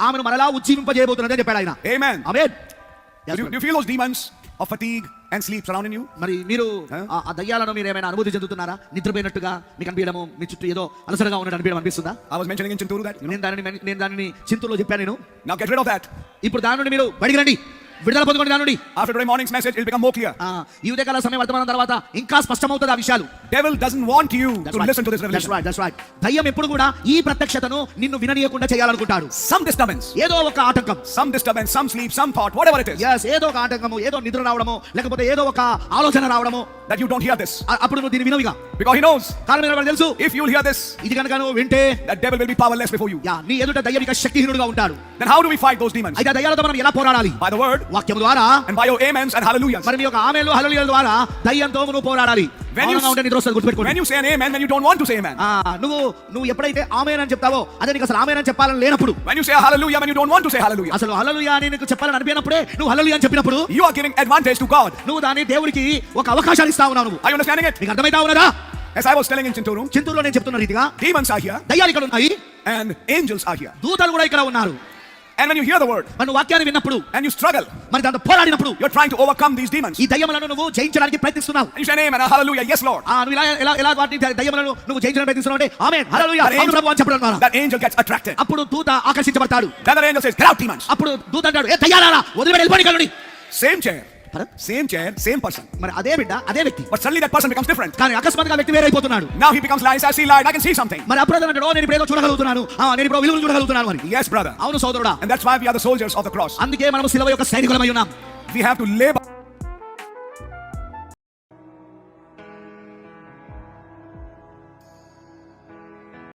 ఆమెను మరలా ఉజ్జీవింపజేయబోతున్నదని చెప్పాడు ఆయన. Amen. Amen. Do you feel those demons of fatigue and sleep surrounding you? మరి మీరు ఆ దయ్యాలను మీరు ఏమైనా అనుభూతి చెందుతున్నారా? నిద్రపోయినట్టుగా మీకు అనిపించడము, మీ చుట్టూ ఏదో అలసరగా ఉన్నట్టు అనిపించడం అనిపిస్తుందా? I was mentioning in Chinturu that. నేను దానిని చింతూరులో చెప్పాను నేను. Now get rid of that. ఇప్పుడు దాని నుండి మీరు బయటికి రండి, విడుదల పొందుకోండి దాని నుండి. After today morning's message, it will become more clear. ఈ ఉదయకాల సమయం వర్తమానం తర్వాత ఇంకా స్పష్టమవుతుంది ఆ విషయాలు. Devil doesn't want you to listen to this revelation. That's right. దయ్యం ఎప్పుడు కూడా ఈ ప్రత్యక్షతను నిన్ను విననీయకుండా చేయాలనుకుంటాడు. Some disturbance. ఏదో ఒక ఆటంకం. Some disturbance, some sleep, some thought, whatever it is. Yes, ఏదో ఒక ఆటంకము, ఏదో నిద్ర రావడము, లేకపోతే ఏదో ఒక ఆలోచన రావడము. That you don't hear this. అప్పుడు నువ్వు దీన్ని వినవిగా. Because he knows. కారణం ఏంటో తెలుసు. If you'll hear this, ఇది కనుక నువ్వు వింటే, that devil will be powerless before you. నీ ఎదుట దయ్యం ఇక శక్తిహీనుడుగా ఉంటాడు. Then how do we fight those demons? అయితే ఆ దయ్యాలతో మనం ఎలా పోరాడాలి? By the word, వాక్యం ద్వారా, and by your amens and hallelujahs. మరి మీ యొక్క ఆమేన్లు హల్లెలూయాల ద్వారా దయ్యంతో నువ్వు పోరాడాలి. When you say an amen, then you don't want to say amen. నువ్వు ఎప్పుడైతే ఆమేన్ అని చెప్తావో అదే నీకు అసలు ఆమేన్ అని చెప్పాలని లేనప్పుడు. When you say hallelujah, when you don't want to say hallelujah. అసలు హల్లెలూయా అని నీకు చెప్పాలని అనిపినప్పుడే నువ్వు హల్లెలూయా అని చెప్పినప్పుడు you are giving advantage to God. నువ్వు దాన్ని దేవుడికి ఒక అవకాశాన్ని ఇస్తా ఉన్నావు. Are you understanding it? నీకు అర్థమైతా ఉన్నదా? As I was telling in Chinturu, చింతూరులో నేను చెప్తున్న రీతిగా demons are here, దయ్యాలు ఇక్కడ ఉన్నాయి, and angels are here. దూతలు కూడా ఇక్కడ ఉన్నారు. And when you hear the word, మరి నువ్వు వాక్యాన్ని విన్నప్పుడు, and you struggle, మరి దాంతో పోరాడినప్పుడు, you're trying to overcome these demons. ఈ దయ్యములను నువ్వు జయించడానికి ప్రయత్నిస్తున్నావు. And you say amen and hallelujah, yes Lord. నువ్వు ఇలా వాటిని దయ్యములను నువ్వు జయించడానికి ప్రయత్నిస్తున్నావు అంటే ఆమేన్ హల్లెలూయా అవును ప్రభువు అని చెప్పడం ద్వారా that angel gets attracted. అప్పుడు దూత ఆకర్షించబడతాడు. Then the angel says, get out demons. అప్పుడు దూత అంటాడు, ఏ దయ్యాలారా వదిలిపెట్టి వెళ్ళిపోండి ఇక్కడ నుండి. Same chair, same person. మరి అదే బిడ్డ, అదే వ్యక్తి. But suddenly that person becomes different. కానీ అకస్మాత్తుగా వ్యక్తి వేరైపోతున్నాడు. Now he becomes light. I see light. I can see something. మరి అప్పుడు అంటాడు, నేను ఇప్పుడు ఏదో చూడగలుగుతున్నాను, నేను ఇప్పుడు విలువలు చూడగలుగుతున్నాను అని. Yes brother. అవును సోదరుడా. And that's why we are the soldiers of the cross. అందుకే మనం సిలువ యొక్క సైనికులమై ఉన్నాం. We have to labor